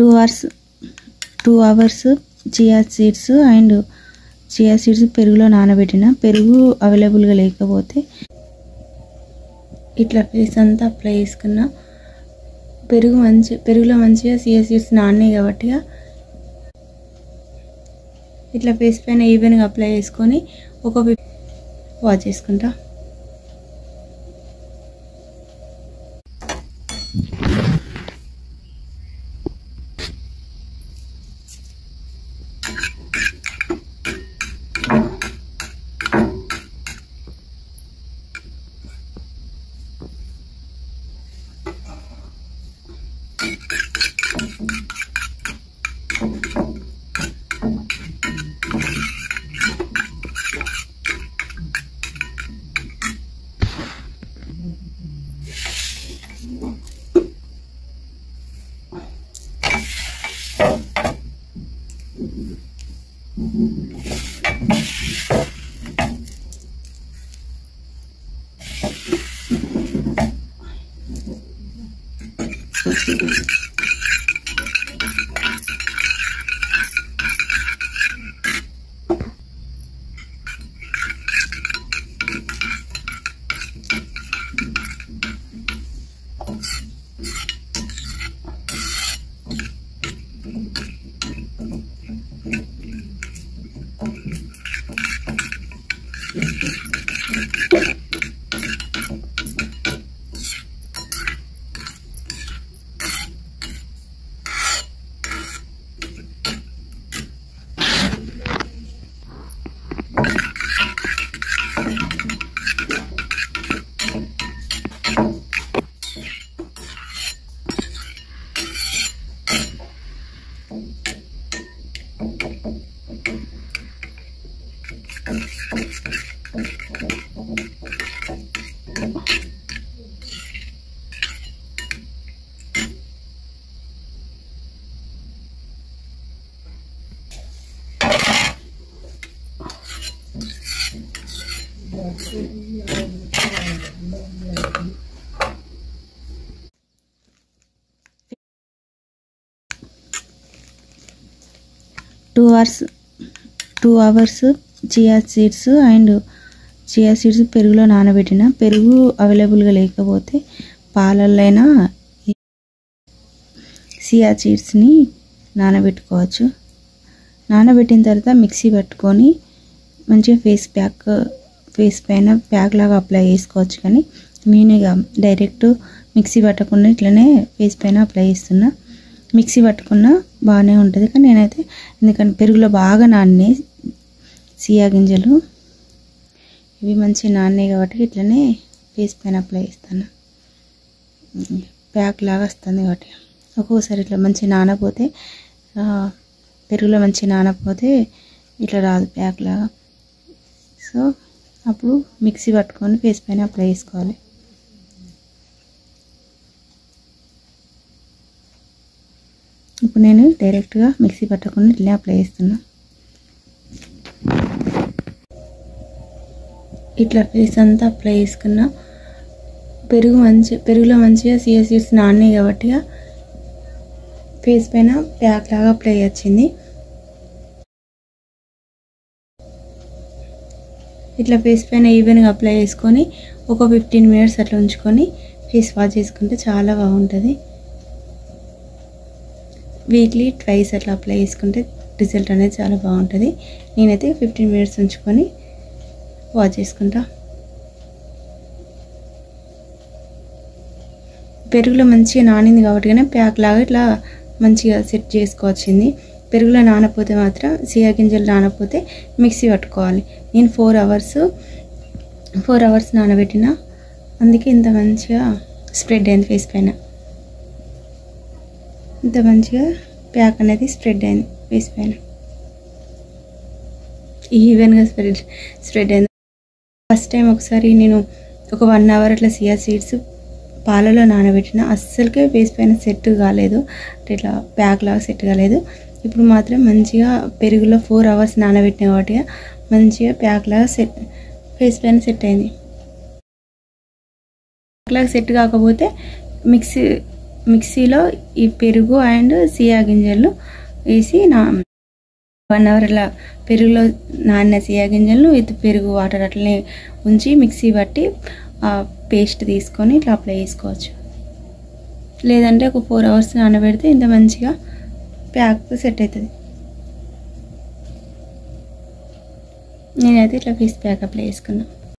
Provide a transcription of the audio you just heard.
2 hours chia seeds పెరుగులో నానబెట్టిన. పెరుగు అవైలబుల్గా లేకపోతే ఇట్లా ఫేస్ అంతా అప్లై చేసుకున్న. పెరుగులో మంచిగా చియా సీడ్స్ నానాయి కాబట్టి ఇట్లా ఫేస్ పైన ఈవెన్గా అప్లై చేసుకొని ఒక వాష్ చేసుకుంటా. టూ అవర్స్ చియా సీడ్స్ పెరుగులో నానబెట్టిన. పెరుగు అవైలబుల్గా లేకపోతే పాలల్లైనా చియా సీడ్స్ని నానబెట్టుకోవచ్చు. నానబెట్టిన తర్వాత మిక్సీ పట్టుకొని మంచిగా ఫేస్ పైన ప్యాక్ లాగా అప్లై చేసుకోవచ్చు. కానీ నేను ఇక డైరెక్ట్ మిక్సీ పట్టకుండా ఇట్లనే ఫేస్ పైన అప్లై చేస్తున్నా. మిక్సీ పట్టుకున్నా బాగానే ఉంటుంది, కానీ నేనైతే ఎందుకంటే పెరుగులో బాగా నానినాయి చియా గింజలు, ఇవి మంచి నానినాయి కాబట్టి ఇట్లనే ఫేస్ పైన అప్లై చేస్తాను. ప్యాక్ లాగా వస్తుంది కాబట్టి ఒక్కొక్కసారి ఇట్లా మంచి నానపోతే పెరుగులో మంచి నానపోతే ఇట్లా రాదు ప్యాక్ లాగా. సో అప్పుడు మిక్సీ పట్టుకొని ఫేస్ పైన అప్లై చేసుకోవాలి. ఇప్పుడు నేను డైరెక్ట్గా మిక్సీ పట్టకుండా ఇట్లా అప్లై చేస్తున్నా. ఇట్లా ఫేస్ అంతా అప్లై చేసుకున్న. పెరుగులో మంచిగా చియా సీడ్స్ నానాయి కాబట్టి ఫేస్ పైన ప్యాక్ లాగా అప్లై వచ్చింది. ఇట్లా ఫేస్ పైన ఈవెన్గా అప్లై చేసుకొని ఒక 15 minutes అట్లా ఉంచుకొని ఫేస్ వాష్ చేసుకుంటే చాలా బాగుంటుంది. వీక్లీ ట్వైస్ అట్లా అప్లై చేసుకుంటే రిజల్ట్ అనేది చాలా బాగుంటుంది. నేనైతే 15 minutes ఉంచుకొని వాష్ చేసుకుంటా. పెరుగులో మంచిగా నానింది కాబట్టి కానీ ప్యాక్ లాగా ఇట్లా మంచిగా సెట్ చేసుకోవచ్చింది. పెరుగులో నానపోతే మాత్రం చియా గింజలు నానపోతే మిక్సీ పట్టుకోవాలి. నేను 4 hours నానబెట్టిన, అందుకే ఇంత మంచిగా స్ప్రెడ్ అయింది ఫేస్ పైన. ఇంత మంచిగా ప్యాక్ అనేది స్ప్రెడ్ అయింది ఫేస్ పైన, ఈవెన్గా స్ప్రెడ్ అయింది. ఫస్ట్ టైం ఒకసారి నేను ఒక 1 hour అట్లా చియా సీడ్స్ పాలలో నానబెట్టిన, అస్సలకే ఫేస్ పైన సెట్ కాలేదు, ఇట్లా ప్యాక్ లాగా సెట్ కాలేదు. ఇప్పుడు మాత్రం మంచిగా పెరుగులో 4 hours నానబెట్టిన కాబట్టి మంచిగా ప్యాక్ లాగా ఫేస్ పైన సెట్ అయింది. ప్యాక్ లాగా సెట్ కాకపోతే మిక్సీలో ఈ పెరుగు అండ్ సియా గింజలు వేసి 1 అవర్ అలా పెరుగులో నానిన సియా గింజలను విత్ పెరుగు వాటర్ అట్లనే ఉంచి మిక్సీ పట్టి పేస్ట్ తీసుకొని ఇట్లా అప్లై చేసుకోవచ్చు. లేదంటే ఒక 4 అవర్స్ నానబెడితే ఇంత మంచిగా ప్యాక్ సెట్ అవుతుంది. నేనైతే ఇట్లా ఫేస్ ప్యాక్ అప్లై చేసుకున్నాను.